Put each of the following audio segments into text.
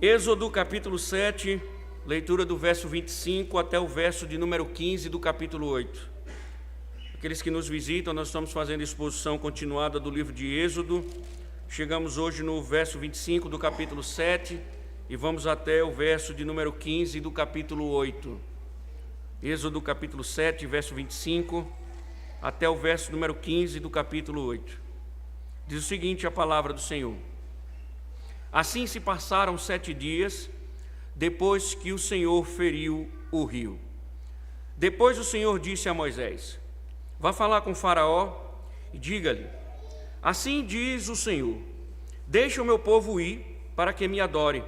Êxodo capítulo 7, leitura do verso 25 até o verso de número 15 do capítulo 8. Aqueles que nos visitam, nós estamos fazendo exposição continuada do livro de Êxodo. Chegamos hoje no verso 25 do capítulo 7 e vamos até o verso de número 15 do capítulo 8. Êxodo capítulo 7, verso 25, até o verso número 15 do capítulo 8. Diz o seguinte a palavra do Senhor. Assim se passaram 7 dias, depois que o Senhor feriu o rio. Depois o Senhor disse a Moisés: vá falar com Faraó e diga-lhe: assim diz o Senhor, deixe o meu povo ir para que me adore.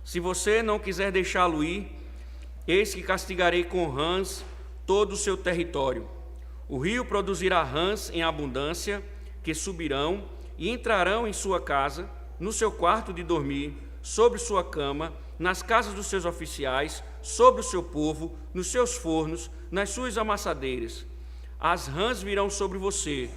Se você não quiser deixá-lo ir, eis que castigarei com rãs todo o seu território. O rio produzirá rãs em abundância, que subirão e entrarão em sua casa, no seu quarto de dormir, sobre sua cama, nas casas dos seus oficiais, sobre o seu povo, nos seus fornos, nas suas amassadeiras. As rãs virão sobre você,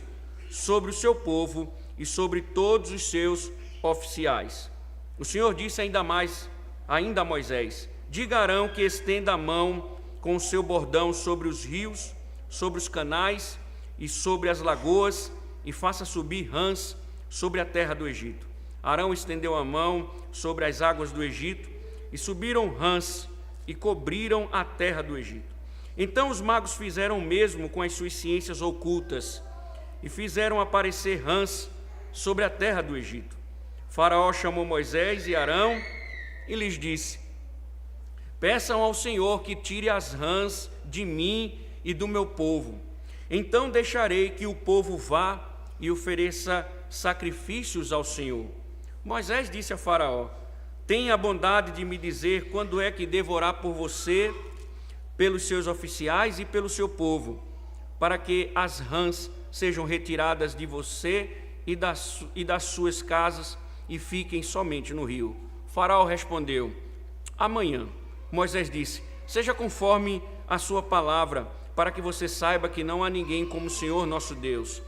sobre o seu povo e sobre todos os seus oficiais. O Senhor disse ainda a Moisés: diga a Arão que estenda a mão com o seu bordão sobre os rios, sobre os canais e sobre as lagoas, e faça subir rãs sobre a terra do Egito. Arão estendeu a mão sobre as águas do Egito, e subiram rãs e cobriram a terra do Egito. Então os magos fizeram o mesmo com as suas ciências ocultas, e fizeram aparecer rãs sobre a terra do Egito. Faraó chamou Moisés e Arão e lhes disse: peçam ao Senhor que tire as rãs de mim e do meu povo. Então deixarei que o povo vá e ofereça sacrifícios ao Senhor. Moisés disse a Faraó: tenha a bondade de me dizer quando é que devo orar por você, pelos seus oficiais e pelo seu povo, para que as rãs sejam retiradas de você e das suas casas e fiquem somente no rio. Faraó respondeu: amanhã. Moisés disse: seja conforme a sua palavra, para que você saiba que não há ninguém como o Senhor nosso Deus.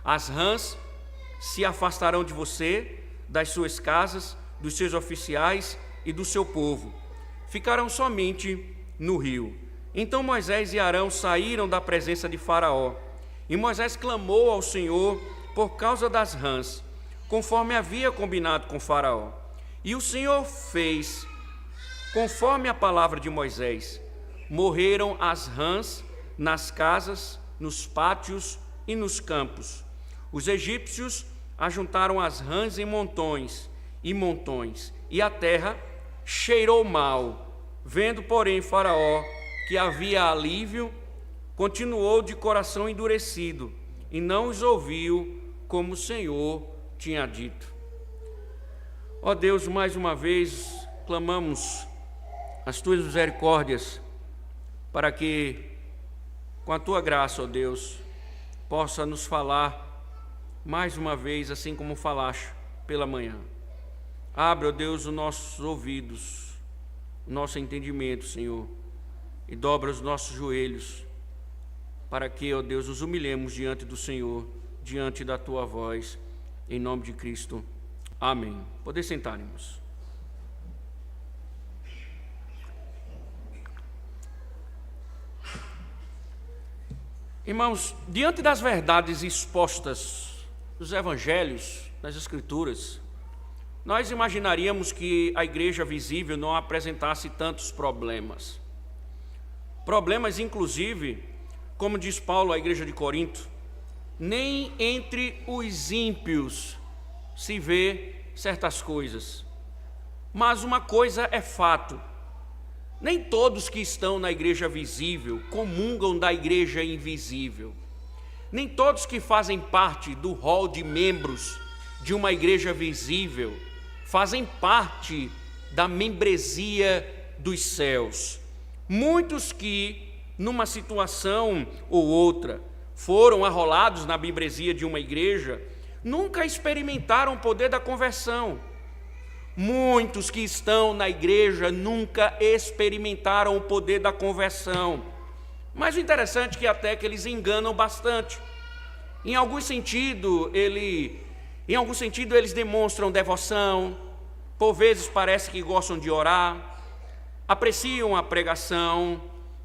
As rãs se afastarão de você, das suas casas, dos seus oficiais e do seu povo. Ficarão somente no rio. Então Moisés e Arão saíram da presença de Faraó. E Moisés clamou ao Senhor por causa das rãs, conforme havia combinado com Faraó. E o Senhor fez conforme a palavra de Moisés. Morreram as rãs nas casas, nos pátios e nos campos. Os egípcios ajuntaram as rãs em montões e montões, e a terra cheirou mal. Vendo, porém, Faraó que havia alívio, continuou de coração endurecido, e não os ouviu como o Senhor tinha dito. Ó Deus, mais uma vez clamamos as tuas misericórdias, para que, com a tua graça, ó Deus, possa nos falar mais uma vez, assim como falaste pela manhã. Abre, ó Deus, os nossos ouvidos, o nosso entendimento, Senhor, e dobra os nossos joelhos, para que, ó Deus, nos humilhemos diante do Senhor, diante da tua voz, em nome de Cristo. Amém. Poder sentar-nos. Irmãos, diante das verdades expostas dos evangelhos, das escrituras, nós imaginaríamos que a igreja visível não apresentasse tantos problemas. Problemas, inclusive, como diz Paulo à igreja de Corinto, nem entre os ímpios se vê certas coisas. Mas uma coisa é fato: nem todos que estão na igreja visível comungam da igreja invisível. Nem todos que fazem parte do rol de membros de uma igreja visível fazem parte da membresia dos céus. Muitos que, numa situação ou outra, foram arrolados na membresia de uma igreja, nunca experimentaram o poder da conversão. Muitos que estão na igreja nunca experimentaram o poder da conversão. Mas o interessante é que até que eles enganam bastante. Em algum sentido, eles demonstram devoção, por vezes parece que gostam de orar, apreciam a pregação,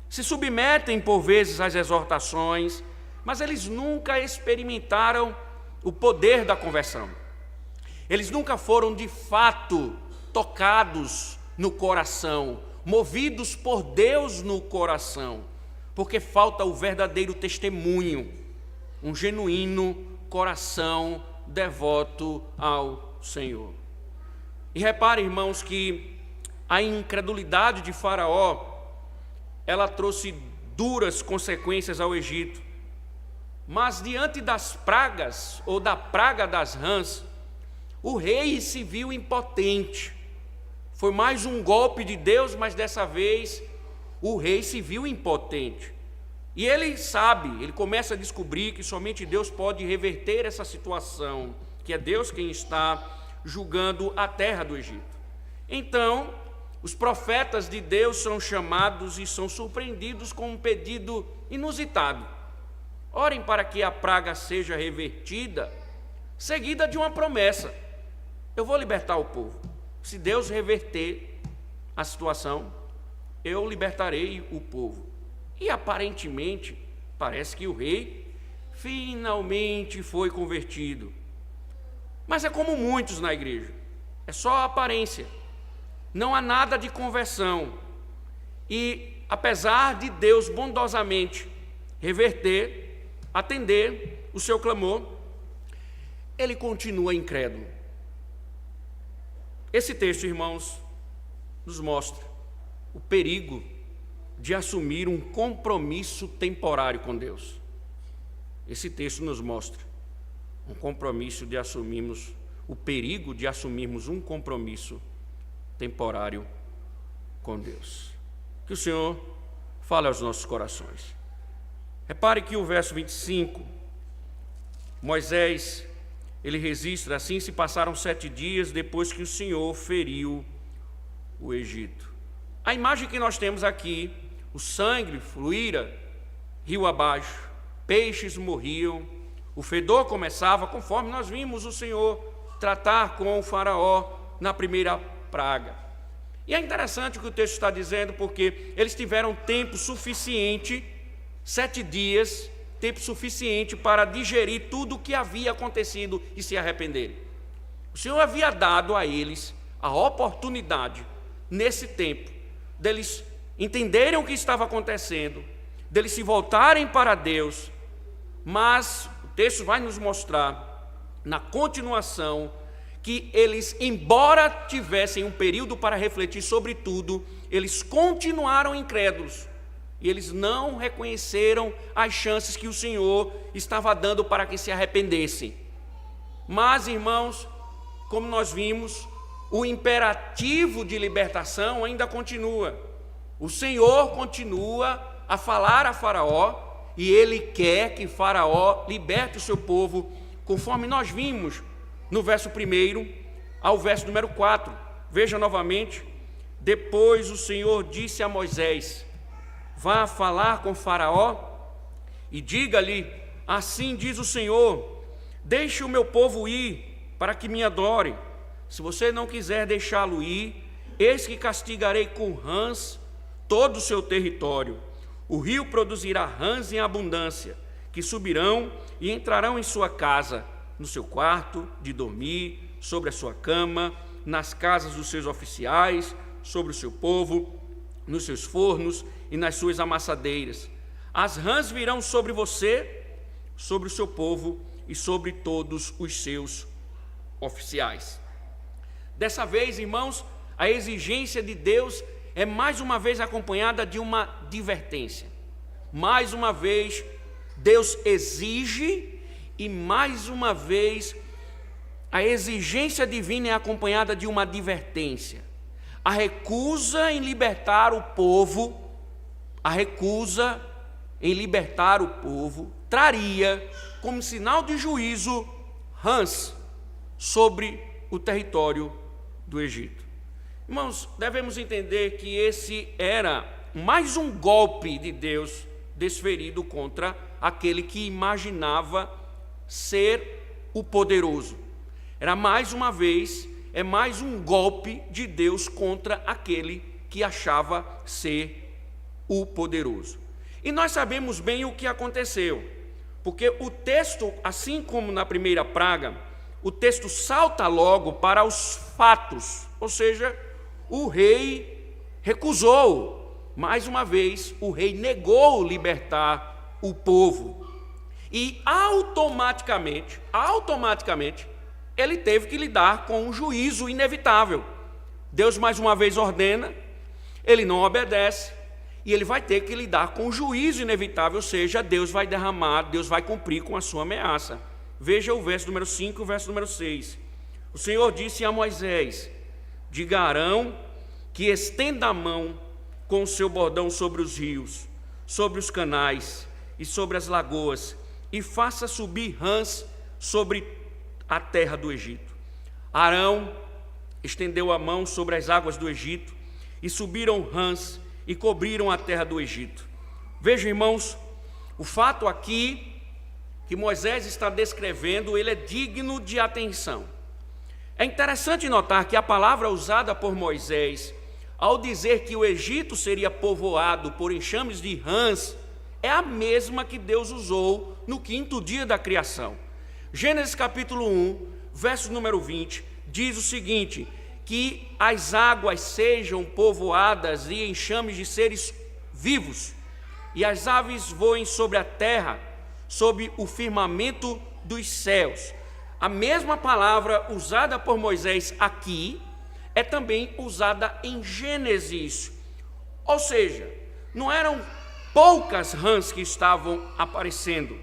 se submetem por vezes às exortações, mas eles nunca experimentaram o poder da conversão. Eles nunca foram de fato tocados no coração, movidos por Deus no coração, porque falta o verdadeiro testemunho, um genuíno coração devoto ao Senhor. E repare, irmãos, que a incredulidade de Faraó, ela trouxe duras consequências ao Egito. Mas diante das pragas, ou da praga das rãs, o rei se viu impotente. Foi mais um golpe de Deus, mas dessa vez o rei se viu impotente. E ele sabe, ele começa a descobrir que somente Deus pode reverter essa situação, que é Deus quem está julgando a terra do Egito. Então, os profetas de Deus são chamados e são surpreendidos com um pedido inusitado. Orem para que a praga seja revertida, seguida de uma promessa: eu vou libertar o povo. Se Deus reverter a situação, eu libertarei o povo. E aparentemente, parece que o rei finalmente foi convertido. Mas é como muitos na igreja, é só aparência, não há nada de conversão. E apesar de Deus bondosamente reverter, atender o seu clamor, ele continua incrédulo. Esse texto, irmãos, nos mostra o perigo de assumir um compromisso temporário com Deus. Esse texto nos mostra um compromisso de assumirmos, o perigo de assumirmos um compromisso temporário com Deus. Que o Senhor fale aos nossos corações. Repare que o verso 25, Moisés, ele registra: assim se passaram 7 dias depois que o Senhor feriu o Egito. A imagem que nós temos aqui, o sangue fluíra rio abaixo, peixes morriam, o fedor começava, conforme nós vimos o Senhor tratar com o faraó na primeira praga. E é interessante o que o texto está dizendo, porque eles tiveram tempo suficiente, 7 dias, tempo suficiente para digerir tudo o que havia acontecido e se arrependerem. O Senhor havia dado a eles a oportunidade, nesse tempo, deles entenderem o que estava acontecendo, deles se voltarem para Deus, mas o texto vai nos mostrar, na continuação, que eles, embora tivessem um período para refletir sobre tudo, eles continuaram incrédulos, e eles não reconheceram as chances que o Senhor estava dando para que se arrependessem. Mas, irmãos, como nós vimos, o imperativo de libertação ainda continua. O Senhor continua a falar a Faraó, e Ele quer que Faraó liberte o seu povo, conforme nós vimos no verso 1 ao verso número 4. Veja novamente: depois o Senhor disse a Moisés: vá falar com Faraó e diga-lhe: assim diz o Senhor, deixe o meu povo ir para que me adore. Se você não quiser deixá-lo ir, eis que castigarei com rãs todo o seu território. O rio produzirá rãs em abundância, que subirão e entrarão em sua casa, no seu quarto de dormir, sobre a sua cama, nas casas dos seus oficiais, sobre o seu povo, nos seus fornos e nas suas amassadeiras. As rãs virão sobre você, sobre o seu povo e sobre todos os seus oficiais. Dessa vez, irmãos, a exigência de Deus é mais uma vez acompanhada de uma advertência. Mais uma vez, Deus exige, e mais uma vez, a exigência divina é acompanhada de uma advertência. A recusa em libertar o povo, traria, como sinal de juízo, rãs sobre o território do Egito. Irmãos, devemos entender que esse era mais um golpe de Deus desferido contra aquele que imaginava ser o poderoso. Era mais uma vez é mais um golpe de Deus contra aquele que achava ser o poderoso. E nós sabemos bem o que aconteceu, porque o texto, assim como na primeira praga, o texto salta logo para os fatos, ou seja, o rei recusou, mais uma vez, o rei negou libertar o povo. E automaticamente, ele teve que lidar com um juízo inevitável. Deus mais uma vez ordena, ele não obedece, e ele vai ter que lidar com um juízo inevitável, ou seja, Deus vai derramar, Deus vai cumprir com a sua ameaça. Veja o verso número 5 e o verso número 6. O Senhor disse a Moisés: diga a Arão que estenda a mão com o seu bordão sobre os rios, sobre os canais e sobre as lagoas, e faça subir rãs sobre a terra do Egito. Arão estendeu a mão sobre as águas do Egito, e subiram rãs e cobriram a terra do Egito. Vejam, irmãos, o fato aqui que Moisés está descrevendo, ele é digno de atenção. É interessante notar que a palavra usada por Moisés, ao dizer que o Egito seria povoado por enxames de rãs, é a mesma que Deus usou no 5º dia da criação. Gênesis capítulo 1, verso número 20, diz o seguinte: que as águas sejam povoadas e enxames de seres vivos, e as aves voem sobre a terra, sob o firmamento dos céus. A mesma palavra usada por Moisés aqui é também usada em Gênesis. Ou seja, não eram poucas rãs que estavam aparecendo.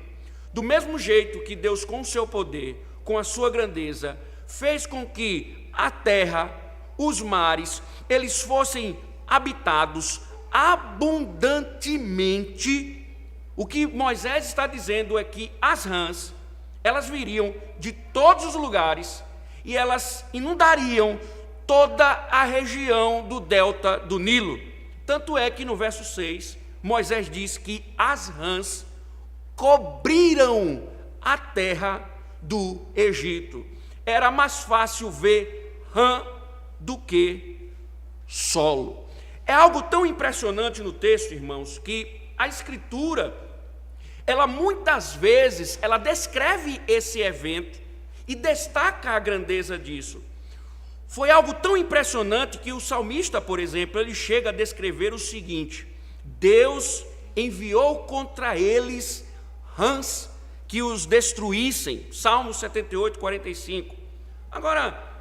Do mesmo jeito que Deus, com o seu poder, com a sua grandeza, fez com que a terra, os mares, eles fossem habitados abundantemente. O que Moisés está dizendo é que as rãs, elas viriam de todos os lugares e elas inundariam toda a região do delta do Nilo. Tanto é que no verso 6, Moisés diz que as rãs cobriram a terra do Egito. Era mais fácil ver rã do que solo. É algo tão impressionante no texto, irmãos, que a Escritura, ela muitas vezes, ela descreve esse evento e destaca a grandeza disso. Foi algo tão impressionante que o salmista, por exemplo, ele chega a descrever o seguinte: Deus enviou contra eles rãs que os destruíssem. Salmo 78, 45. Agora,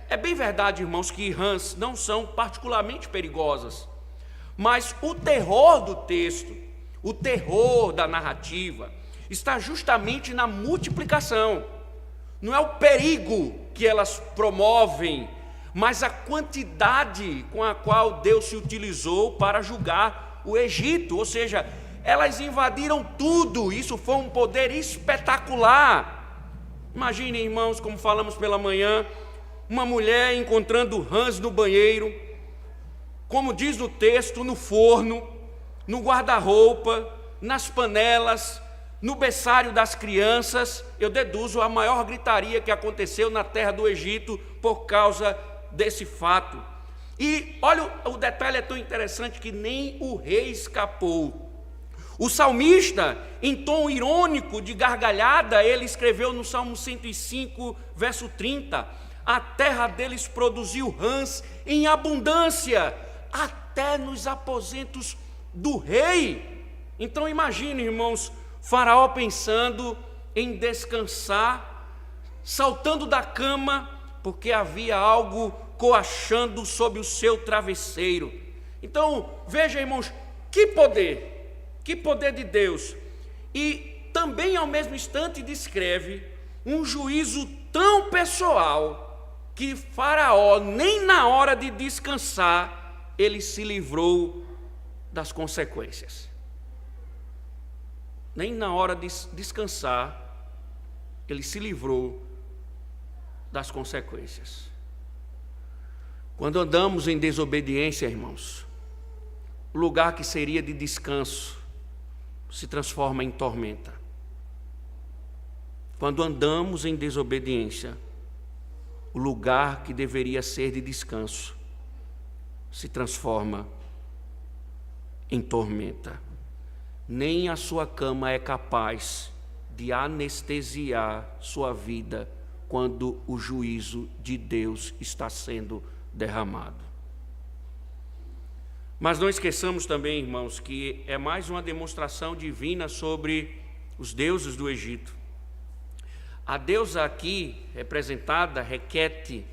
é bem verdade, irmãos, que rãs não são particularmente perigosas, mas o terror do texto, o terror da narrativa, está justamente na multiplicação. Não é o perigo que elas promovem, mas a quantidade com a qual Deus se utilizou para julgar o Egito. Ou seja, elas invadiram tudo. Isso foi um poder espetacular. Imaginem, irmãos, como falamos pela manhã, uma mulher encontrando rãs no banheiro, como diz no texto, no forno, no guarda-roupa, nas panelas, no berçário das crianças. Eu deduzo a maior gritaria que aconteceu na terra do Egito por causa desse fato. E olha, o detalhe é tão interessante que nem o rei escapou. O salmista, em tom irônico de gargalhada, ele escreveu no Salmo 105, verso 30, a terra deles produziu rãs em abundância, até nos aposentos do rei. Então imagine, irmãos, Faraó pensando em descansar, saltando da cama, porque havia algo coachando sob o seu travesseiro. Então, veja, irmãos, que poder de Deus. E também ao mesmo instante descreve um juízo tão pessoal que Faraó, nem na hora de descansar, ele se livrou das consequências. Nem na hora de descansar, ele se livrou das consequências. Quando andamos em desobediência, irmãos, o lugar que seria de descanso se transforma em tormenta. Quando andamos em desobediência, o lugar que deveria ser de descanso se transforma em tormenta. Nem a sua cama é capaz de anestesiar sua vida quando o juízo de Deus está sendo derramado. Mas não esqueçamos também, irmãos, que é mais uma demonstração divina sobre os deuses do Egito. A deusa aqui, representada, Requete,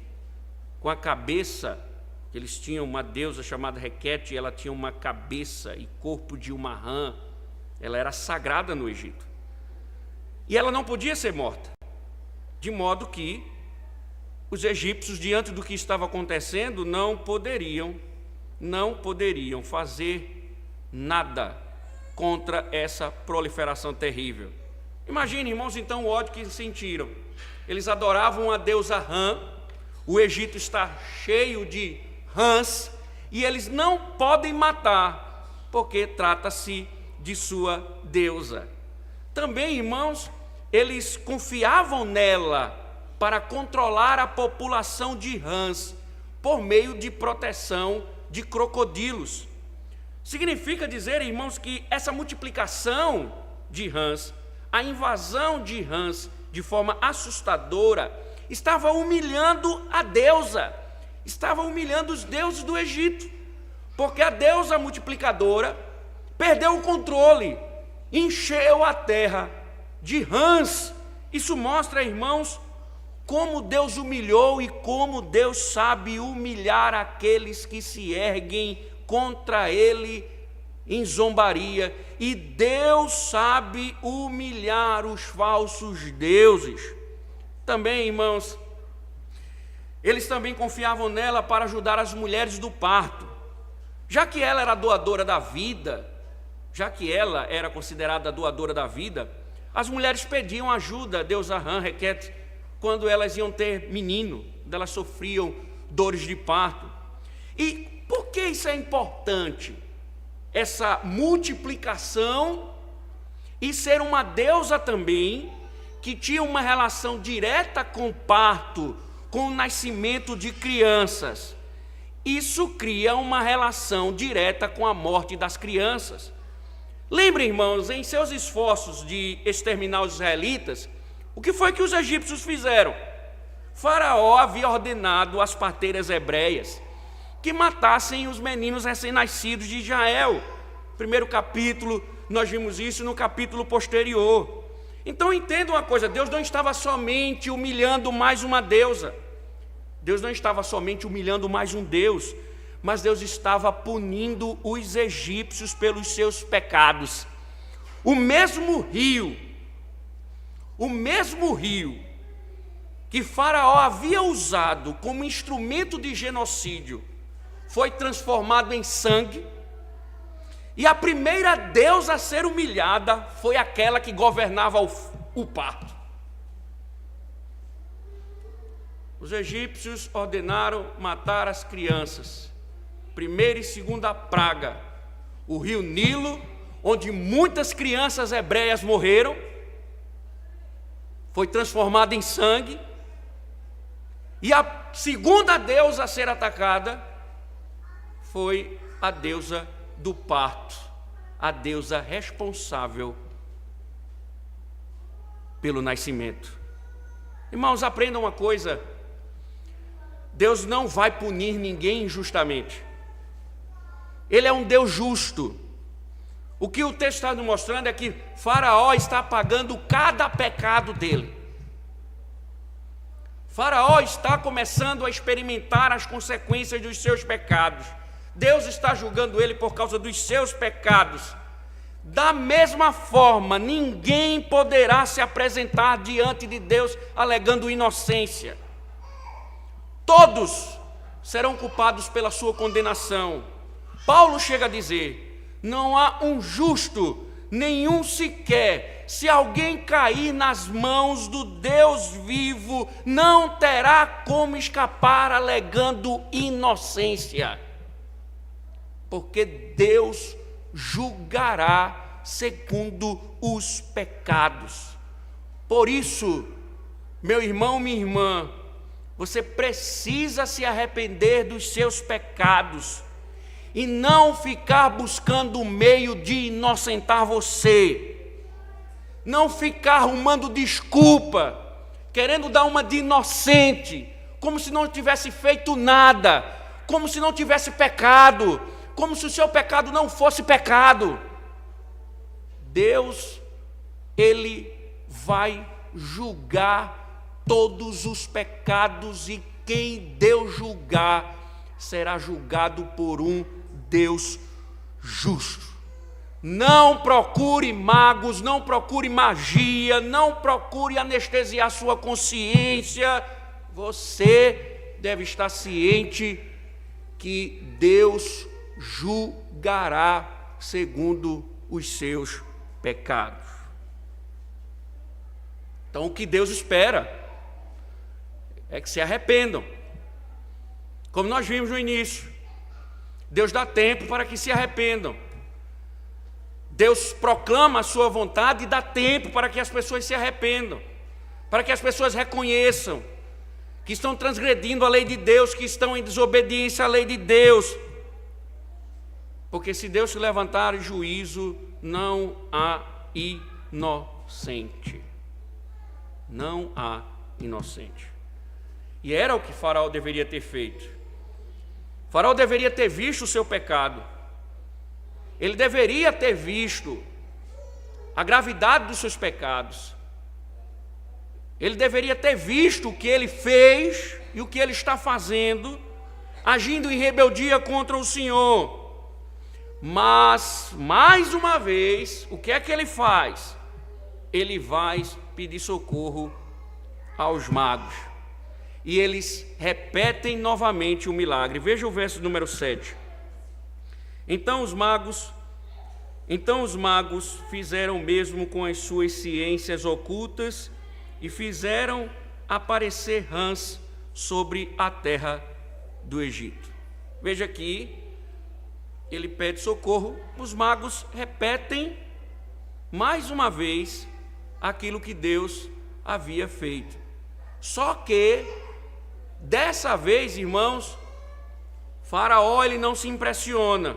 com a cabeça, eles tinham uma deusa chamada Requete, ela tinha uma cabeça e corpo de uma rã, ela era sagrada no Egito. E ela não podia ser morta, de modo que os egípcios, diante do que estava acontecendo, não poderiam fazer nada contra essa proliferação terrível. Imagine, irmãos, então o ódio que sentiram. Eles adoravam a deusa Rã, o Egito está cheio de rãs, e eles não podem matar, porque trata-se de sua deusa. Também, irmãos, eles confiavam nela para controlar a população de rãs, por meio de proteção de crocodilos. Significa dizer, irmãos, que essa multiplicação de rãs, a invasão de rãs de forma assustadora, estava humilhando a deusa, estava humilhando os deuses do Egito, porque a deusa multiplicadora perdeu o controle, encheu a terra de rãs. Isso mostra, irmãos, como Deus humilhou e como Deus sabe humilhar aqueles que se erguem contra Ele em zombaria, e Deus sabe humilhar os falsos deuses. Também, irmãos, eles também confiavam nela para ajudar as mulheres do parto. Já que ela era doadora da vida, já que ela era considerada doadora da vida, as mulheres pediam ajuda a deusa Rã, Requete, quando elas iam ter menino, quando elas sofriam dores de parto. E por que isso é importante? Essa multiplicação e ser uma deusa também, que tinha uma relação direta com o parto, com o nascimento de crianças. Isso cria uma relação direta com a morte das crianças. Lembrem, irmãos, em seus esforços de exterminar os israelitas, o que foi que os egípcios fizeram? Faraó havia ordenado às parteiras hebreias que matassem os meninos recém-nascidos de Israel. Primeiro capítulo, nós vimos isso no capítulo posterior. Então entenda uma coisa, Deus não estava somente humilhando mais uma deusa, Deus não estava somente humilhando mais um Deus, mas Deus estava punindo os egípcios pelos seus pecados. O mesmo rio que Faraó havia usado como instrumento de genocídio foi transformado em sangue, e a primeira deusa a ser humilhada foi aquela que governava o parto. Os egípcios ordenaram matar as crianças. Primeira e segunda praga, o rio Nilo, onde muitas crianças hebreias morreram, foi transformado em sangue. E a segunda deusa a ser atacada foi a deusa do parto, a deusa responsável pelo nascimento. Irmãos, aprendam uma coisa: Deus não vai punir ninguém injustamente. Ele é um Deus justo. O que o texto está nos mostrando é que Faraó está pagando cada pecado dele. Faraó está começando a experimentar as consequências dos seus pecados. Deus está julgando ele por causa dos seus pecados. Da mesma forma, ninguém poderá se apresentar diante de Deus alegando inocência. Todos serão culpados pela sua condenação. Paulo chega a dizer: não há um justo, nenhum sequer. Se alguém cair nas mãos do Deus vivo, não terá como escapar alegando inocência, porque Deus julgará segundo os pecados. Por isso, meu irmão, minha irmã, Você precisa se arrepender dos seus pecados e não ficar buscando o meio de inocentar você. Não ficar arrumando desculpa, querendo dar uma de inocente, como se não tivesse feito nada, como se não tivesse pecado, como se o seu pecado não fosse pecado. Deus, Ele vai julgar todos os pecados, e quem Deus julgar será julgado por um Deus justo. Não procure magos, não procure magia, não procure anestesiar sua consciência. Você deve estar ciente que Deus julgará segundo os seus pecados. Então, o que Deus espera é que se arrependam. Como nós vimos no início, Deus dá tempo para que se arrependam. Deus proclama a sua vontade e dá tempo para que as pessoas se arrependam, para que as pessoas reconheçam que estão transgredindo a lei de Deus, que estão em desobediência à lei de Deus. Porque se Deus se levantar em juízo, não há inocente. Não há inocente. E era o que Faraó deveria ter feito. Faraó deveria ter visto o seu pecado. Ele deveria ter visto a gravidade dos seus pecados. Ele deveria ter visto o que ele fez e o que ele está fazendo, agindo em rebeldia contra o Senhor. Mas, mais uma vez, o que é que ele faz? Ele vai pedir socorro aos magos. E eles repetem novamente o milagre. Veja o verso número 7. Então os magos fizeram o mesmo com as suas ciências ocultas e fizeram aparecer rãs sobre a terra do Egito. Veja aqui, ele pede socorro, os magos repetem mais uma vez aquilo que Deus havia feito. Só que, dessa vez, irmãos, Faraó ele não se impressiona,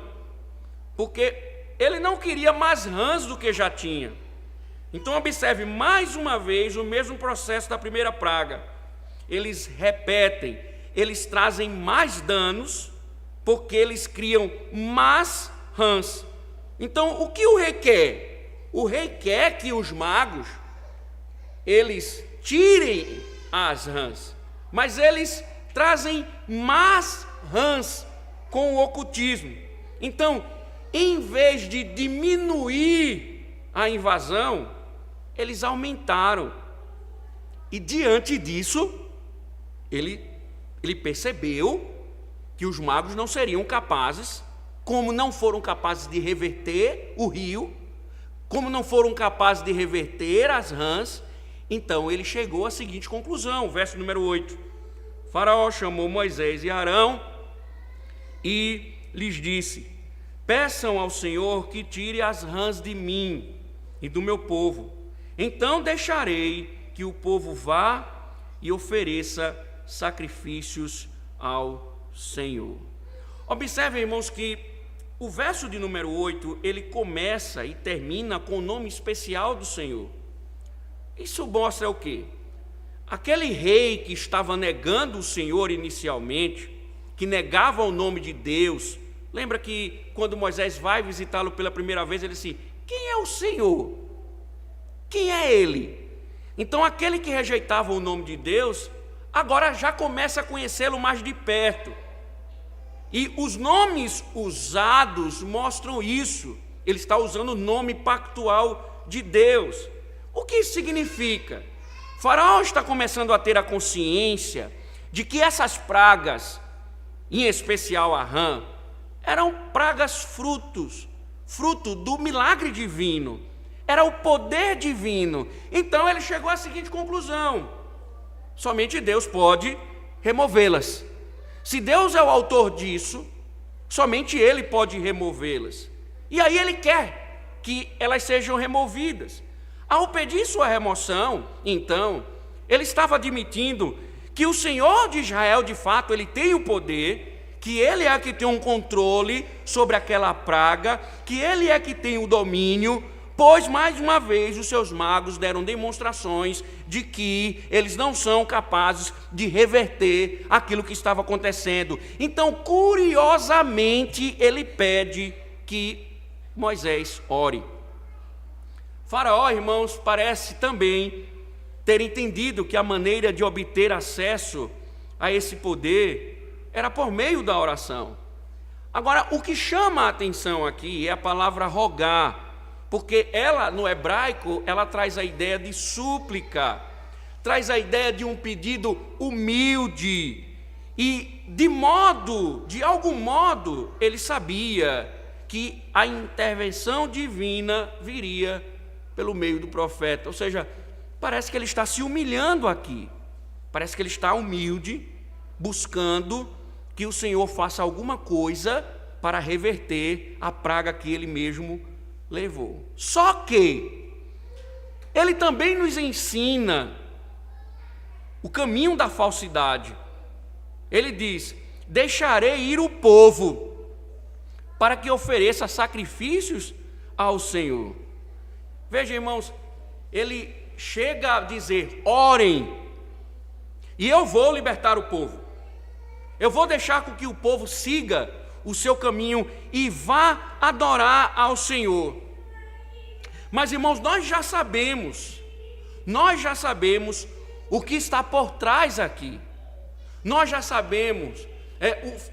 porque ele não queria mais rãs do que já tinha. Então observe mais uma vez o mesmo processo da primeira praga. Eles repetem, eles trazem mais danos, porque eles criam mais rãs. Então o que o rei quer? O rei quer que os magos, eles tirem as rãs, mas eles trazem mais rãs com o ocultismo. Então, em vez de diminuir a invasão, eles aumentaram. E diante disso, ele percebeu que os magos não seriam capazes, como não foram capazes de reverter o rio, como não foram capazes de reverter as rãs. Então ele chegou à seguinte conclusão, verso número 8. Faraó chamou Moisés e Arão e lhes disse: peçam ao Senhor que tire as rãs de mim e do meu povo. Então deixarei que o povo vá e ofereça sacrifícios ao Senhor. Observem, irmãos, que o verso de número 8, ele começa e termina com o nome especial do Senhor. Isso mostra o quê? Aquele rei que estava negando o Senhor inicialmente, que negava o nome de Deus. Lembra que quando Moisés vai visitá-lo pela primeira vez, ele disse: quem é o Senhor? Quem é Ele? Então aquele que rejeitava o nome de Deus, agora já começa a conhecê-lo mais de perto. E os nomes usados mostram isso. Ele está usando o nome pactual de Deus. O que isso significa? Faraó está começando a ter a consciência de que essas pragas, em especial a rã, eram pragas fruto do milagre divino, era o poder divino. Então ele chegou à seguinte conclusão: somente Deus pode removê-las. Se Deus é o autor disso, somente Ele pode removê-las. E aí Ele quer que elas sejam removidas. Ao pedir sua remoção, então, Ele estava admitindo que o Senhor de Israel, de fato, ele tem o poder, que ele é que tem um controle sobre aquela praga, que ele é que tem o domínio, pois, mais uma vez, os seus magos deram demonstrações de que eles não são capazes de reverter aquilo que estava acontecendo. Então, curiosamente, ele pede que Moisés ore. Faraó, irmãos, parece também ter entendido que a maneira de obter acesso a esse poder era por meio da oração. Agora, o que chama a atenção aqui é a palavra rogar, porque ela, no hebraico, ela traz a ideia de súplica, traz a ideia de um pedido humilde, e de algum modo, ele sabia que a intervenção divina viria pelo meio do profeta. Ou seja, parece que ele está se humilhando aqui, parece que ele está humilde, buscando que o Senhor faça alguma coisa para reverter a praga que ele mesmo levou. Só que ele também nos ensina o caminho da falsidade. Ele diz: deixarei ir o povo para que ofereça sacrifícios ao Senhor. Veja, irmãos, ele chega a dizer: orem, e eu vou libertar o povo. Eu vou deixar com que o povo siga o seu caminho e vá adorar ao Senhor. Mas, irmãos, nós já sabemos o que está por trás aqui. Nós já sabemos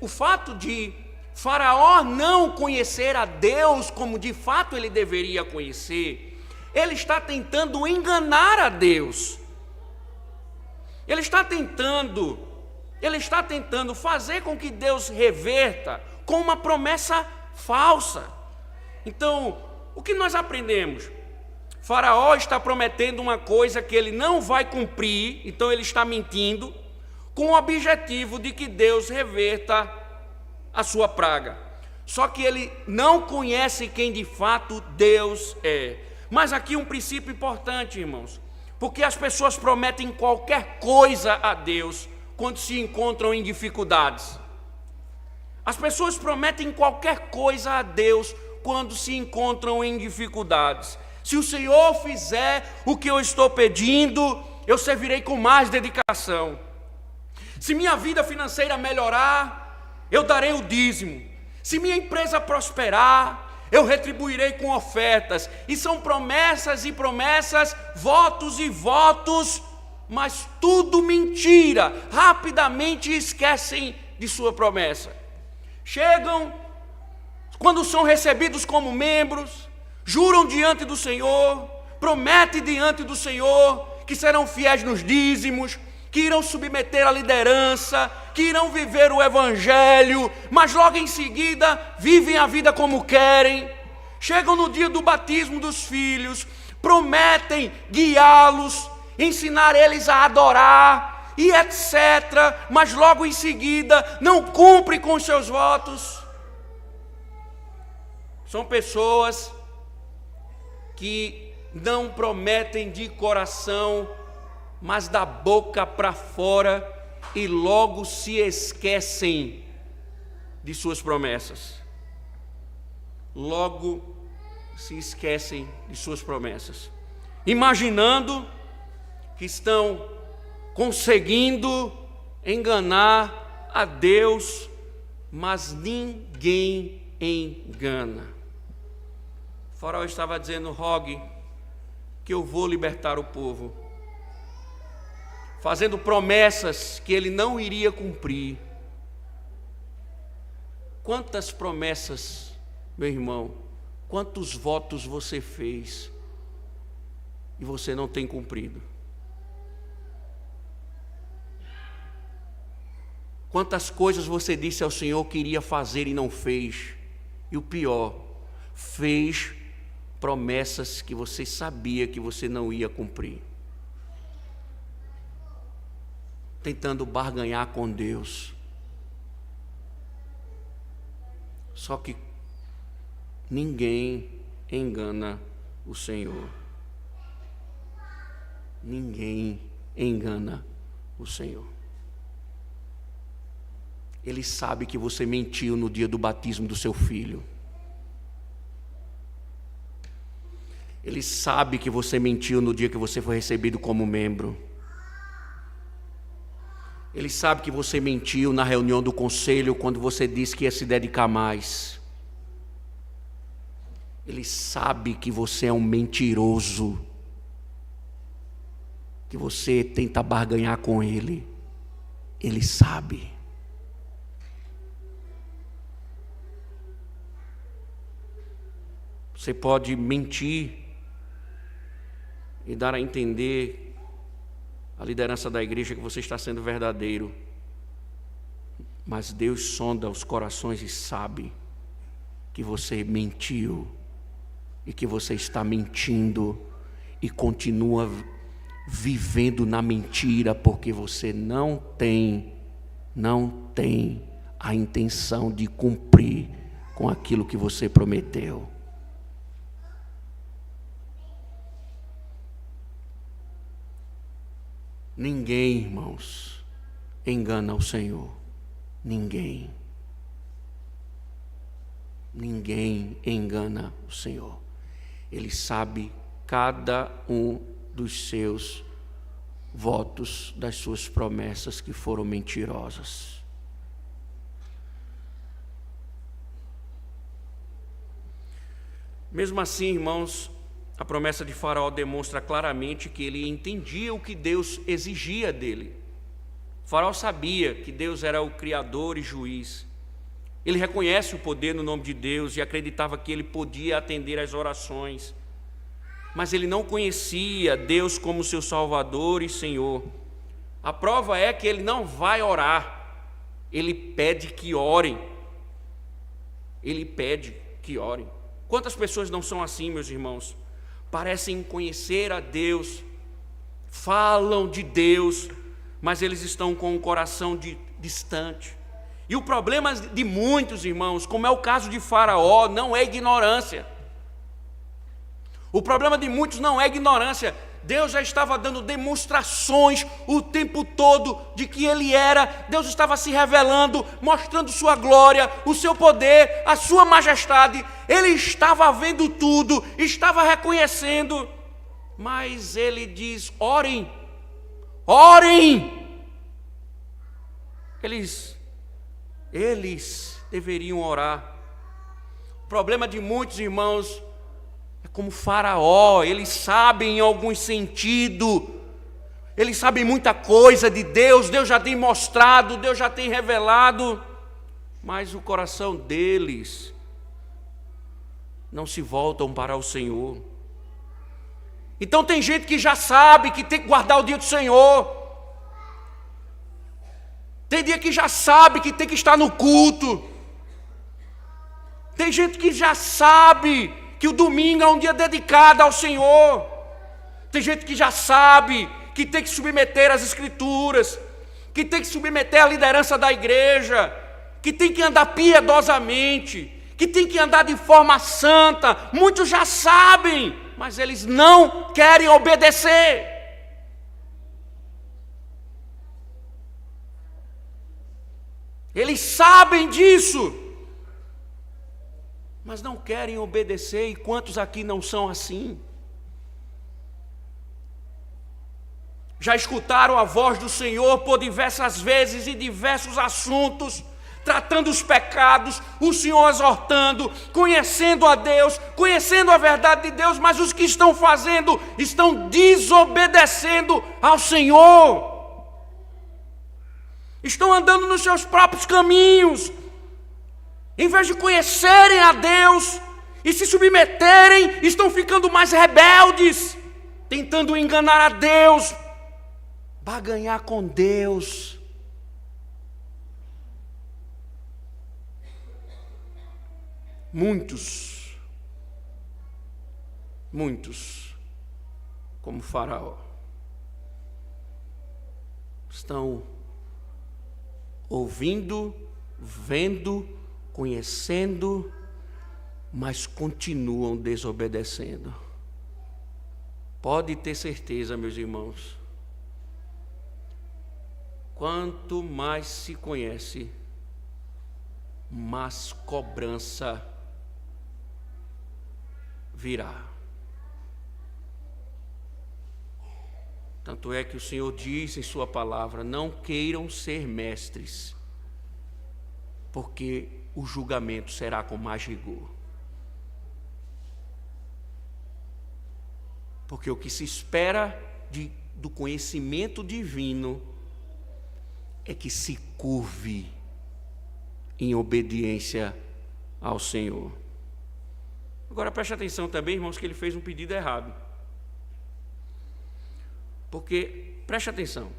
o fato de Faraó não conhecer a Deus como de fato ele deveria conhecer. Ele está tentando enganar a Deus. Ele está tentando fazer com que Deus reverta com uma promessa falsa. Então, o que nós aprendemos? Faraó está prometendo uma coisa que ele não vai cumprir, então ele está mentindo, com o objetivo de que Deus reverta a sua praga. Só que ele não conhece quem de fato Deus é. Mas aqui um princípio importante, irmãos, porque as pessoas prometem qualquer coisa a Deus quando se encontram em dificuldades. As pessoas prometem qualquer coisa a Deus quando se encontram em dificuldades. Se o Senhor fizer o que eu estou pedindo, eu servirei com mais dedicação. Se minha vida financeira melhorar, eu darei o dízimo. Se minha empresa prosperar, eu retribuirei com ofertas. E são promessas e promessas, votos e votos, mas tudo mentira. Rapidamente esquecem de sua promessa. Chegam, quando são recebidos como membros, juram diante do Senhor, prometem diante do Senhor que serão fiéis nos dízimos, que irão submeter a liderança, que irão viver o Evangelho, mas logo em seguida vivem a vida como querem. Chegam no dia do batismo dos filhos, prometem guiá-los, ensinar eles a adorar e etc., mas logo em seguida não cumprem com os seus votos. São pessoas que não prometem de coração, mas da boca para fora, e logo se esquecem de suas promessas. Logo se esquecem de suas promessas, imaginando que estão conseguindo enganar a Deus, mas ninguém engana. O faraó estava dizendo: rogue, que eu vou libertar o povo, fazendo promessas que ele não iria cumprir. Quantas promessas, meu irmão, quantos votos você fez e você não tem cumprido? Quantas coisas você disse ao Senhor que iria fazer e não fez? E o pior, fez promessas que você sabia que você não ia cumprir, tentando barganhar com Deus. Só que ninguém engana o Senhor. Ninguém engana o Senhor. Ele sabe que você mentiu no dia do batismo do seu filho. Ele sabe que você mentiu no dia que você foi recebido como membro. Ele sabe que você mentiu na reunião do conselho quando você disse que ia se dedicar mais. Ele sabe que você é um mentiroso, que você tenta barganhar com Ele. Ele sabe. Você pode mentir e dar a entender à liderança da igreja que você está sendo verdadeiro, mas Deus sonda os corações e sabe que você mentiu e que você está mentindo e continua vivendo na mentira porque você não tem a intenção de cumprir com aquilo que você prometeu. Ninguém, irmãos, engana o Senhor. Ninguém. Ninguém engana o Senhor. Ele sabe cada um dos seus votos, das suas promessas que foram mentirosas. Mesmo assim, irmãos, a promessa de Faraó demonstra claramente que ele entendia o que Deus exigia dele. Faraó sabia que Deus era o Criador e juiz. Ele reconhece o poder no nome de Deus e acreditava que ele podia atender às orações. Mas ele não conhecia Deus como seu Salvador e Senhor. A prova é que ele não vai orar. Ele pede que orem. Ele pede que orem. Quantas pessoas não são assim, meus irmãos? Parecem conhecer a Deus, falam de Deus, mas eles estão com o coração distante. E o problema de muitos, irmãos, como é o caso de Faraó, não é ignorância. O problema de muitos não é ignorância. Deus já estava dando demonstrações o tempo todo de que Ele era. Deus estava se revelando, mostrando sua glória, o seu poder, a sua majestade. Ele estava vendo tudo, estava reconhecendo. Mas Ele diz: orem, orem. Eles deveriam orar. O problema de muitos, irmãos, é como Faraó. Eles sabem em algum sentido, eles sabem muita coisa de Deus, Deus já tem mostrado, Deus já tem revelado, mas o coração deles não se voltam para o Senhor. Então tem gente que já sabe que tem que guardar o dia do Senhor. Tem dia que já sabe que tem que estar no culto. Tem gente que já sabe que o domingo é um dia dedicado ao Senhor. Tem gente que já sabe que tem que submeter às Escrituras, que tem que submeter à liderança da igreja, que tem que andar piedosamente, que tem que andar de forma santa. Muitos já sabem, mas eles não querem obedecer. Eles sabem disso, mas não querem obedecer. E quantos aqui não são assim? Já escutaram a voz do Senhor por diversas vezes em diversos assuntos, tratando os pecados, o Senhor exortando, conhecendo a Deus, conhecendo a verdade de Deus, mas os que estão fazendo, estão desobedecendo ao Senhor. Estão andando nos seus próprios caminhos. Em vez de conhecerem a Deus e se submeterem, estão ficando mais rebeldes, tentando enganar a Deus, barganhar com Deus. Muitos, como Faraó, estão ouvindo, vendo, conhecendo, mas continuam desobedecendo. Pode ter certeza, meus irmãos, quanto mais se conhece, mas cobrança virá. Tanto é que o Senhor diz em sua palavra: não queiram ser mestres, porque o julgamento será com mais rigor. Porque o que se espera do conhecimento divino é que se curve em obediência ao Senhor. Agora preste atenção também, irmãos, que ele fez um pedido errado. Porque, preste atenção,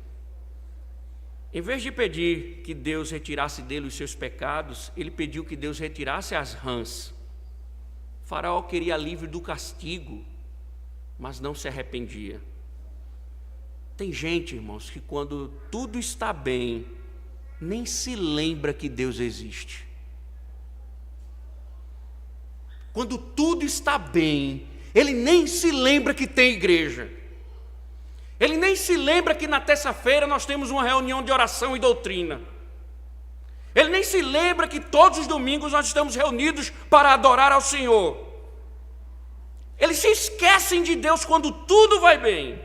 em vez de pedir que Deus retirasse dele os seus pecados, ele pediu que Deus retirasse as rãs. O faraó queria alívio do castigo, mas não se arrependia. Tem gente, irmãos, que quando tudo está bem, nem se lembra que Deus existe. Quando tudo está bem, ele nem se lembra que tem igreja. Ele nem se lembra que na terça-feira nós temos uma reunião de oração e doutrina. Ele nem se lembra que todos os domingos nós estamos reunidos para adorar ao Senhor. Eles se esquecem de Deus quando tudo vai bem.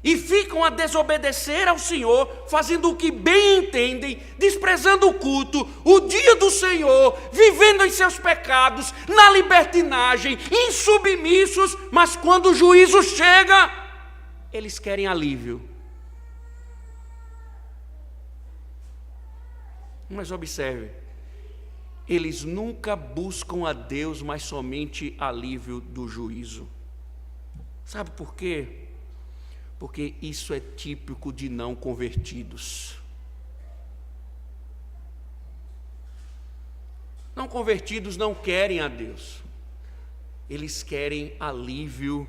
E ficam a desobedecer ao Senhor, fazendo o que bem entendem, desprezando o culto, o dia do Senhor, vivendo em seus pecados, na libertinagem, insubmissos, mas quando o juízo chega, eles querem alívio. Mas observe, eles nunca buscam a Deus, mas somente alívio do juízo. Sabe por quê? Porque isso é típico de não convertidos. Não convertidos não querem a Deus. Eles querem alívio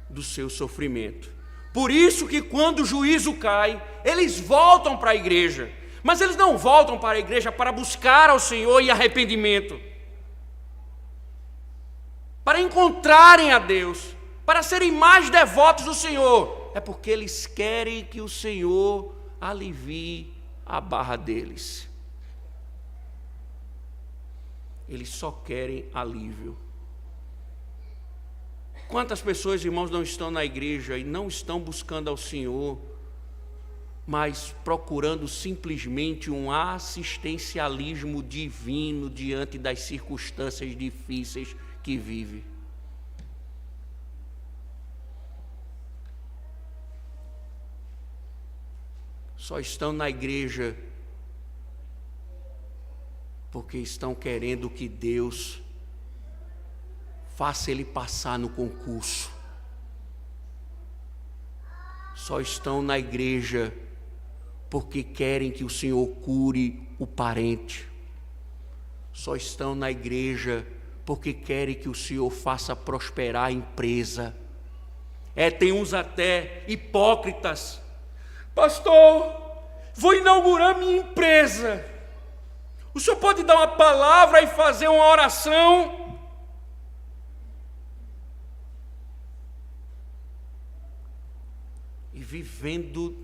do seu sofrimento. Por isso que quando o juízo cai, eles voltam para a igreja. Mas eles não voltam para a igreja para buscar ao Senhor e arrependimento, para encontrarem a Deus, para serem mais devotos do Senhor. É porque eles querem que o Senhor alivie a barra deles. Eles só querem alívio. Quantas pessoas, irmãos, não estão na igreja e não estão buscando ao Senhor, mas procurando simplesmente um assistencialismo divino diante das circunstâncias difíceis que vive. Só estão na igreja porque estão querendo que Deus faça ele passar no concurso. Só estão na igreja porque querem que o Senhor cure o parente. Só estão na igreja porque querem que o Senhor faça prosperar a empresa. Tem uns até hipócritas. Pastor, vou inaugurar minha empresa. O senhor pode dar uma palavra e fazer uma oração? E vivendo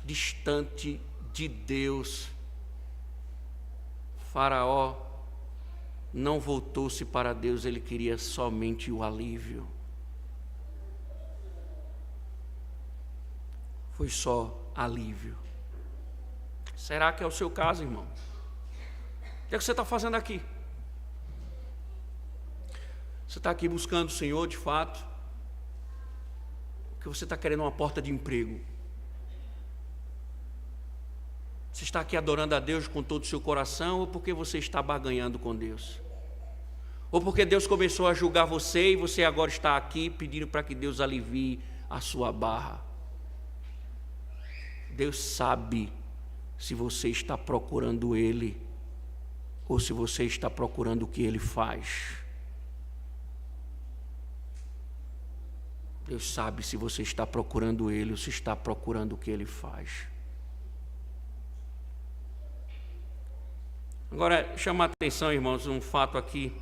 distante de Deus, Faraó não voltou-se para Deus, ele queria somente o alívio. Foi só alívio. Será que é o seu caso, irmão? O que é que você está fazendo aqui? Você está aqui buscando o Senhor de fato? Porque você está querendo uma porta de emprego? Você está aqui adorando a Deus com todo o seu coração, ou porque você está barganhando com Deus? Ou porque Deus começou a julgar você e você agora está aqui pedindo para que Deus alivie a sua barra? Deus sabe se você está procurando Ele ou se você está procurando o que Ele faz. Deus sabe se você está procurando Ele ou se está procurando o que Ele faz. Agora, chama a atenção, irmãos, um fato aqui.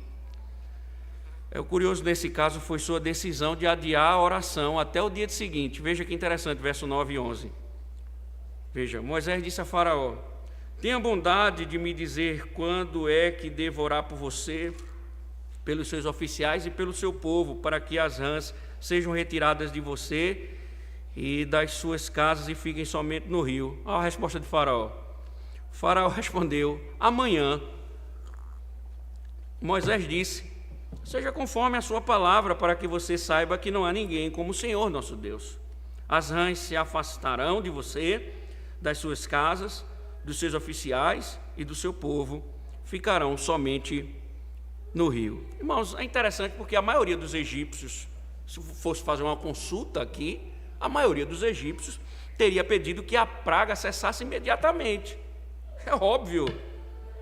O curioso nesse caso foi sua decisão de adiar a oração até o dia seguinte. Veja que interessante, verso 9 e 11. Veja, Moisés disse a Faraó: Tenha bondade de me dizer quando é que devo orar por você, pelos seus oficiais e pelo seu povo, para que as rãs sejam retiradas de você e das suas casas e fiquem somente no rio. Olha a resposta de Faraó. Faraó respondeu: amanhã. Moisés disse: seja conforme a sua palavra, para que você saiba que não há ninguém como o Senhor nosso Deus. As rãs se afastarão de você, das suas casas, dos seus oficiais e do seu povo, ficarão somente no rio. Irmãos, é interessante porque a maioria dos egípcios, se fosse fazer uma consulta aqui, a maioria dos egípcios teria pedido que a praga cessasse imediatamente. É óbvio,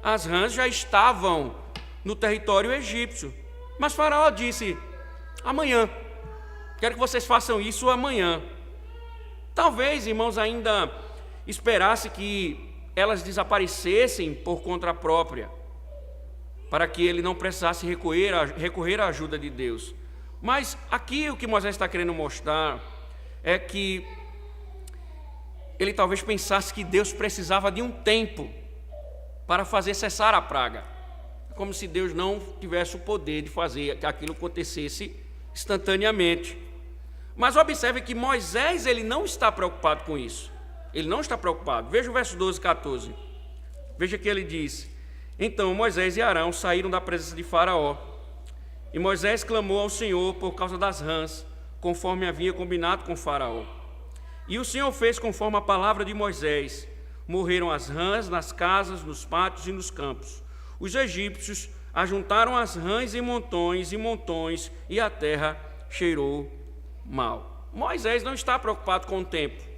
as rãs já estavam no território egípcio. Mas Faraó disse: amanhã, quero que vocês façam isso amanhã. Talvez, irmãos, ainda esperasse que elas desaparecessem por conta própria, para que ele não precisasse recorrer à ajuda de Deus. Mas aqui o que Moisés está querendo mostrar é que ele talvez pensasse que Deus precisava de um tempo para fazer cessar a praga, como se Deus não tivesse o poder de fazer que aquilo acontecesse instantaneamente. Mas observe que Moisés, ele não está preocupado com isso. Ele não está preocupado. Veja o verso 12 e 14. Veja que ele diz: então Moisés e Arão saíram da presença de Faraó, e Moisés clamou ao Senhor por causa das rãs, conforme havia combinado com Faraó. E o Senhor fez conforme a palavra de Moisés. Morreram as rãs nas casas, nos pátios e nos campos. Os egípcios ajuntaram as rãs em montões, e a terra cheirou mal. Moisés não está preocupado com o tempo.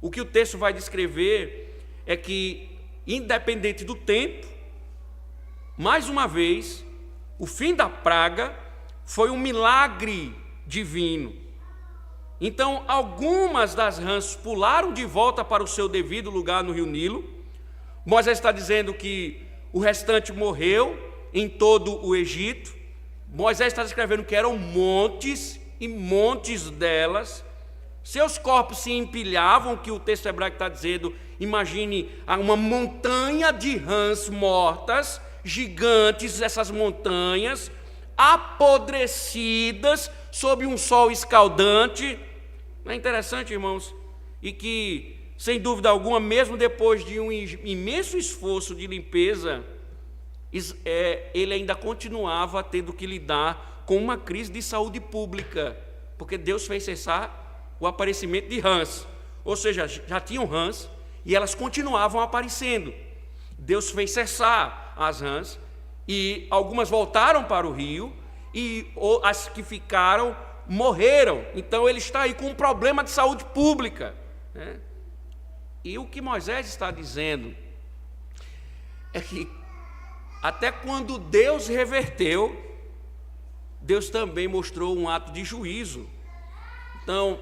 O que o texto vai descrever é que, independente do tempo, mais uma vez, o fim da praga foi um milagre divino. Então, algumas das rãs pularam de volta para o seu devido lugar no rio Nilo. Moisés está dizendo que o restante morreu em todo o Egito. Moisés está descrevendo que eram montes e montes delas. Seus corpos se empilhavam, que o texto hebraico está dizendo, imagine uma montanha de rãs mortas, gigantes, essas montanhas, apodrecidas, sob um sol escaldante. Não é interessante, irmãos? E que, sem dúvida alguma, mesmo depois de um imenso esforço de limpeza, ele ainda continuava tendo que lidar com uma crise de saúde pública, porque Deus fez cessar o aparecimento de rãs. Ou seja, já tinham rãs e elas continuavam aparecendo. Deus fez cessar as rãs e algumas voltaram para o rio e as que ficaram morreram. Então ele está aí com um problema de saúde pública, né? E o que Moisés está dizendo é que até quando Deus reverteu, Deus também mostrou um ato de juízo. Então,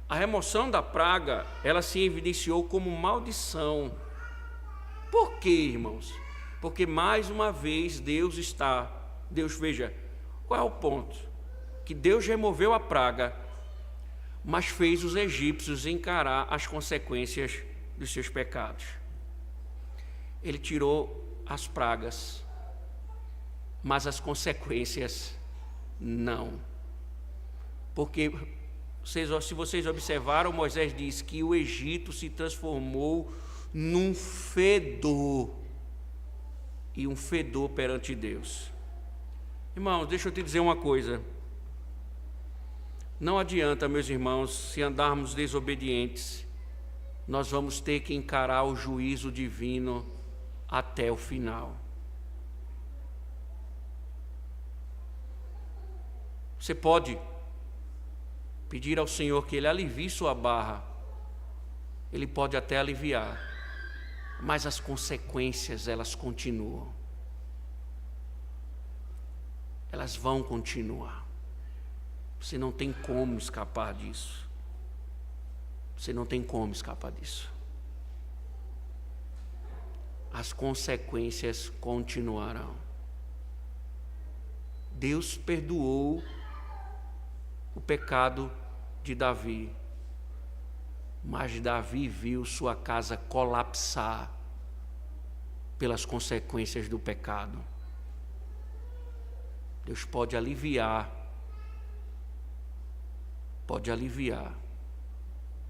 a remoção da praga, ela se evidenciou como maldição. Por quê, irmãos? Porque mais uma vez Deus, veja, qual é o ponto? Que Deus removeu a praga, mas fez os egípcios encarar as consequências dos seus pecados. Ele tirou as pragas, mas as consequências não. Porque, se vocês observaram, Moisés diz que o Egito se transformou num fedor, e um fedor perante Deus. Irmãos, deixa eu te dizer uma coisa. Não adianta, meus irmãos, se andarmos desobedientes, nós vamos ter que encarar o juízo divino até o final. Você pode pedir ao Senhor que Ele alivie sua barra, Ele pode até aliviar, mas as consequências, elas continuam. Elas vão continuar. Você não tem como escapar disso. Você não tem como escapar disso. As consequências continuarão. Deus perdoou o pecado de Davi, mas Davi viu sua casa colapsar pelas consequências do pecado. Deus pode aliviar,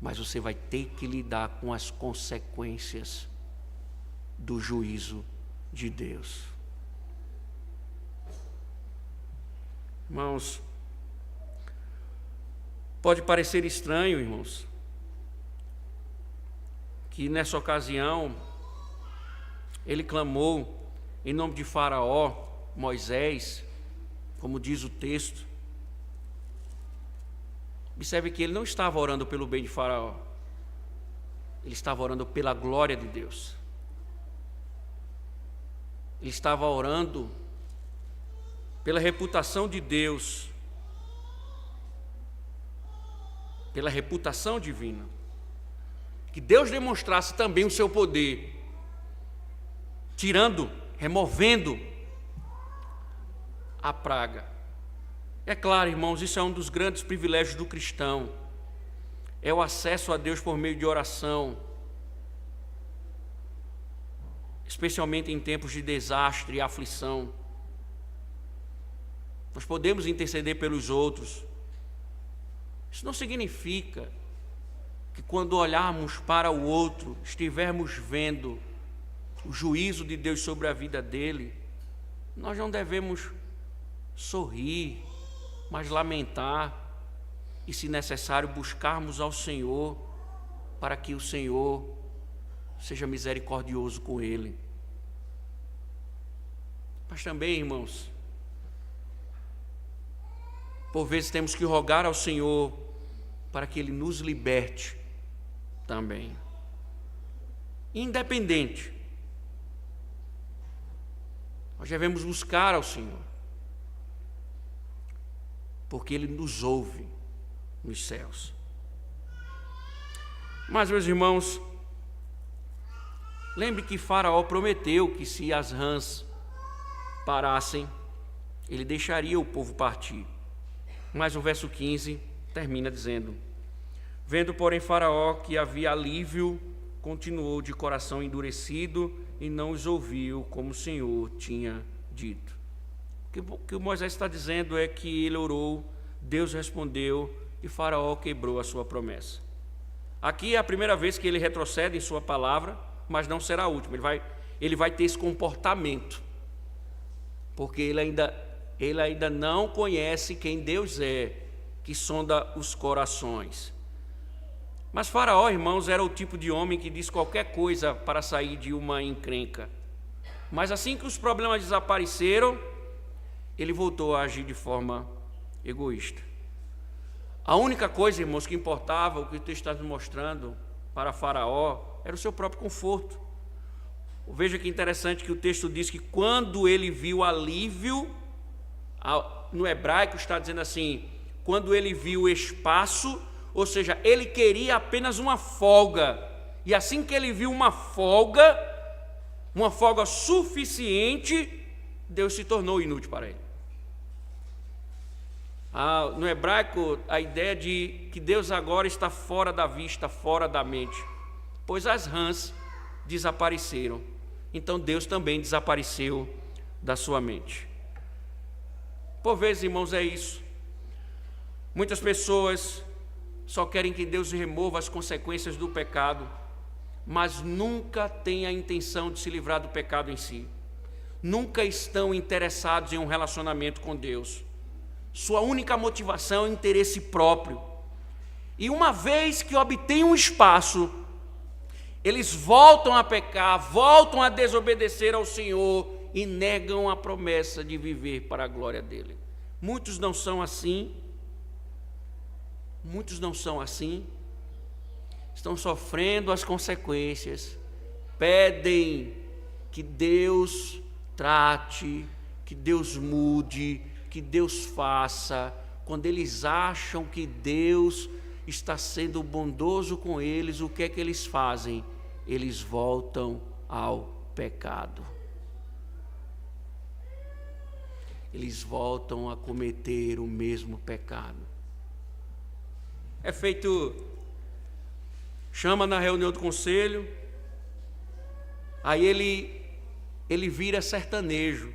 mas você vai ter que lidar com as consequências do juízo de Deus. Irmãos, pode parecer estranho, irmãos, que nessa ocasião ele clamou em nome de Faraó, Moisés, como diz o texto. Observe que ele não estava orando pelo bem de Faraó, ele estava orando pela glória de Deus. Ele estava orando pela reputação de Deus, pela reputação divina, que Deus demonstrasse também o seu poder, removendo a praga. É claro, irmãos, isso é um dos grandes privilégios do cristão, é o acesso a Deus por meio de oração, especialmente em tempos de desastre e aflição. Nós podemos interceder pelos outros. Isso não significa que quando olharmos para o outro, estivermos vendo o juízo de Deus sobre a vida dele, nós não devemos sorrir, mas lamentar e, se necessário, buscarmos ao Senhor para que o Senhor seja misericordioso com ele. Mas também, irmãos, por vezes temos que rogar ao Senhor para que Ele nos liberte também. Independente, nós devemos buscar ao Senhor, porque Ele nos ouve nos céus. Mas, meus irmãos, lembre que Faraó prometeu que se as rãs parassem, ele deixaria o povo partir. Mas o verso 15 termina dizendo: vendo, porém, Faraó que havia alívio, continuou de coração endurecido e não os ouviu, como o Senhor tinha dito. O que o Moisés está dizendo é que ele orou, Deus respondeu e Faraó quebrou a sua promessa. Aqui é a primeira vez que ele retrocede em sua palavra, mas não será a última. Ele vai ter esse comportamento, porque ele ainda não conhece quem Deus é, que sonda os corações. Mas Faraó, irmãos, era o tipo de homem que diz qualquer coisa para sair de uma encrenca. Mas assim que os problemas desapareceram, ele voltou a agir de forma egoísta. A única coisa, irmãos, que importava, o que o texto está nos mostrando para Faraó, era o seu próprio conforto. Veja que interessante que o texto diz que quando ele viu alívio, no hebraico está dizendo assim, quando ele viu espaço, ou seja, ele queria apenas uma folga, e assim que ele viu uma folga suficiente, Deus se tornou inútil para ele. No hebraico, a ideia de que Deus agora está fora da vista, fora da mente, pois as rãs desapareceram, então Deus também desapareceu da sua mente. Por vezes, irmãos, é isso. Muitas pessoas só querem que Deus remova as consequências do pecado, mas nunca têm a intenção de se livrar do pecado em si. Nunca estão interessados em um relacionamento com Deus. Sua única motivação é o interesse próprio. E uma vez que obtêm um espaço, eles voltam a pecar, voltam a desobedecer ao Senhor e negam a promessa de viver para a glória dele. Muitos não são assim. Estão sofrendo as consequências, pedem que Deus trate, que Deus mude, que Deus faça. Quando eles acham que Deus está sendo bondoso com eles, o que é que eles fazem? Eles voltam ao pecado. Eles voltam a cometer o mesmo pecado. chama na reunião do conselho, aí ele ele vira sertanejo.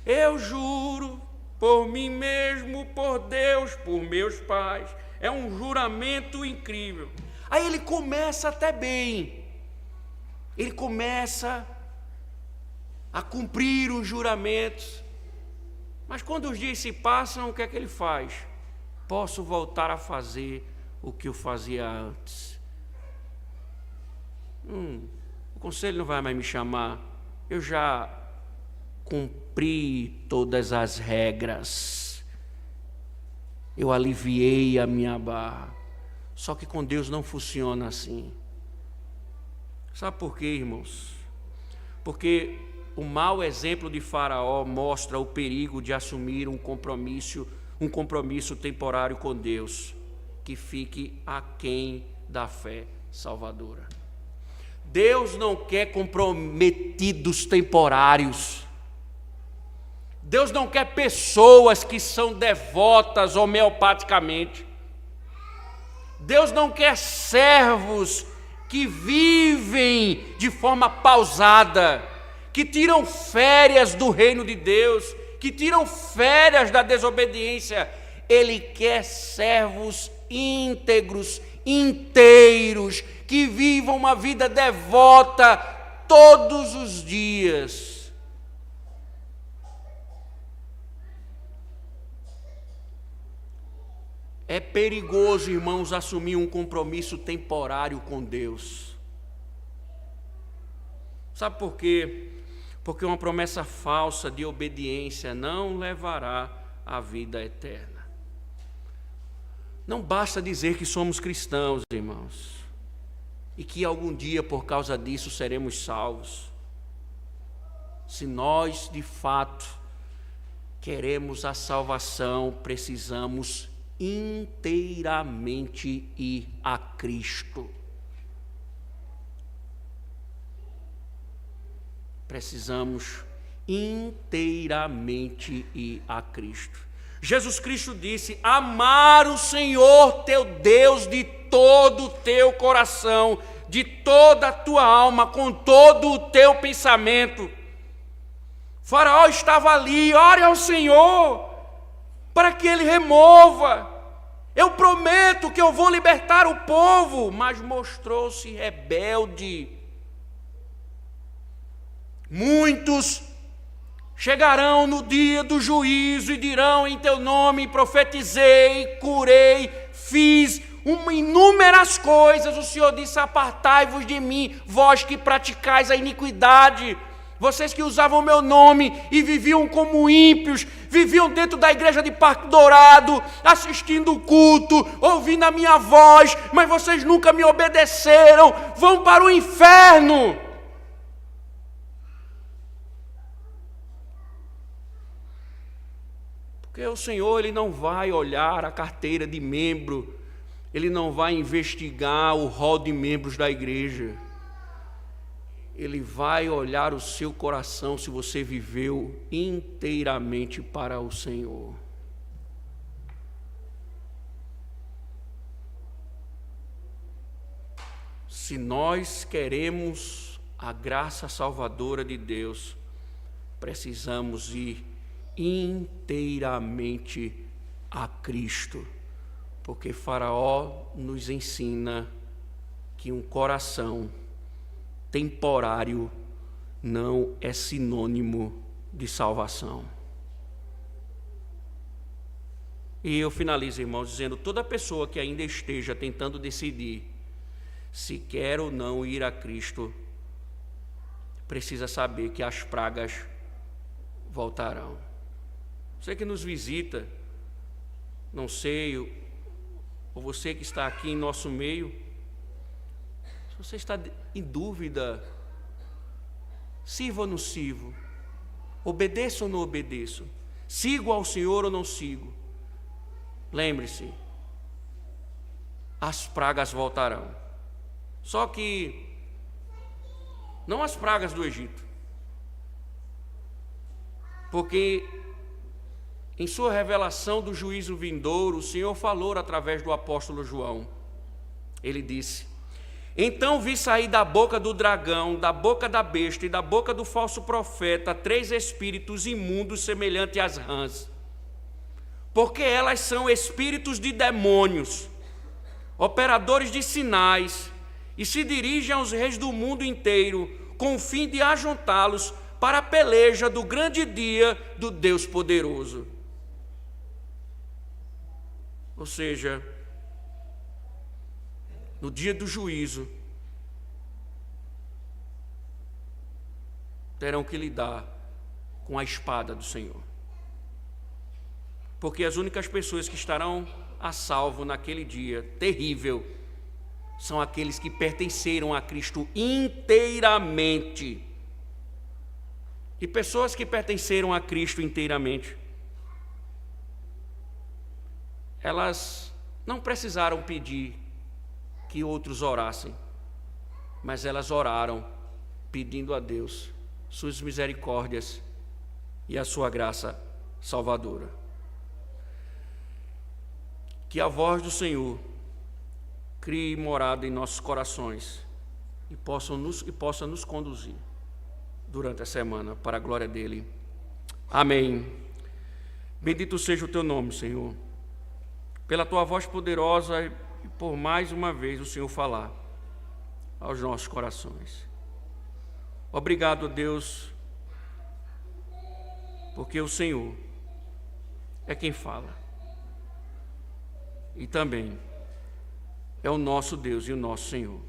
Eu juro por mim mesmo, por Deus, por meus pais. É um juramento incrível. Aí ele começa até bem. Ele começa a cumprir os juramentos. Mas quando os dias se passam, o que é que ele faz? Posso voltar a fazer o que eu fazia antes. O conselho não vai mais me chamar. Eu já cumpri todas as regras. Eu aliviei a minha barra. Só que com Deus não funciona assim. Sabe por quê, irmãos? Porque o mau exemplo de Faraó mostra o perigo de assumir um compromisso temporário com Deus, que fique aquém da fé salvadora. Deus não quer comprometidos temporários. Deus não quer pessoas que são devotas homeopaticamente. Deus não quer servos que vivem de forma pausada, que tiram férias do reino de Deus, que tiram férias da desobediência. Ele quer servos íntegros, inteiros, que vivam uma vida devota todos os dias. É perigoso, irmãos, assumir um compromisso temporário com Deus. Sabe por quê? Porque uma promessa falsa de obediência não levará à vida eterna. Não basta dizer que somos cristãos, irmãos, e que algum dia, por causa disso, seremos salvos. Se nós, de fato, queremos a salvação, precisamos inteiramente ir a Cristo. Precisamos inteiramente ir a Cristo. Jesus Cristo disse: amar o Senhor teu Deus de todo o teu coração, de toda a tua alma, com todo o teu pensamento. Faraó estava ali, ore ao Senhor, para que ele remova. Eu prometo que eu vou libertar o povo, mas mostrou-se rebelde. Muitos chegarão no dia do juízo e dirão: em teu nome profetizei, curei, fiz inúmeras coisas. O Senhor disse: apartai-vos de mim, vós que praticais a iniquidade. Vocês que usavam o meu nome e viviam como ímpios, viviam dentro da igreja de Parque Dourado, assistindo o culto, ouvindo a minha voz, mas vocês nunca me obedeceram, vão para o inferno. Porque o Senhor, Ele não vai olhar a carteira de membro, Ele não vai investigar o rol de membros da igreja. Ele vai olhar o seu coração, se você viveu inteiramente para o Senhor. Se nós queremos a graça salvadora de Deus, precisamos ir inteiramente a Cristo, porque Faraó nos ensina que um coração temporário não é sinônimo de salvação. E eu finalizo, irmãos, dizendo: toda pessoa que ainda esteja tentando decidir se quer ou não ir a Cristo, precisa saber que as pragas voltarão. Você que nos visita, não sei, ou você que está aqui em nosso meio, se você está em dúvida, sirvo ou não sirvo, obedeço ou não obedeço, sigo ao Senhor ou não sigo, lembre-se, as pragas voltarão. Só que não as pragas do Egito, porque em sua revelação do juízo vindouro, o Senhor falou através do apóstolo João. Ele disse: Então vi sair da boca do dragão, da boca da besta e da boca do falso profeta 3 espíritos imundos semelhantes às rãs, porque elas são espíritos de demônios, operadores de sinais, e se dirigem aos reis do mundo inteiro, com o fim de ajuntá-los para a peleja do grande dia do Deus poderoso. Ou seja, no dia do juízo, terão que lidar com a espada do Senhor. Porque as únicas pessoas que estarão a salvo naquele dia terrível são aqueles que pertenceram a Cristo inteiramente. E pessoas que pertenceram a Cristo inteiramente, elas não precisaram pedir que outros orassem, mas elas oraram pedindo a Deus suas misericórdias e a sua graça salvadora. Que a voz do Senhor crie morada em nossos corações e possa nos conduzir durante a semana para a glória dele. Amém. Bendito seja o teu nome, Senhor, pela tua voz poderosa e por mais uma vez o Senhor falar aos nossos corações. Obrigado, Deus, porque o Senhor é quem fala e também é o nosso Deus e o nosso Senhor.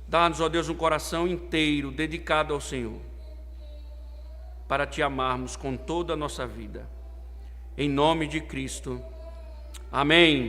Dá-nos, ó Deus, um coração inteiro dedicado ao Senhor, para te amarmos com toda a nossa vida. Em nome de Cristo. Amém.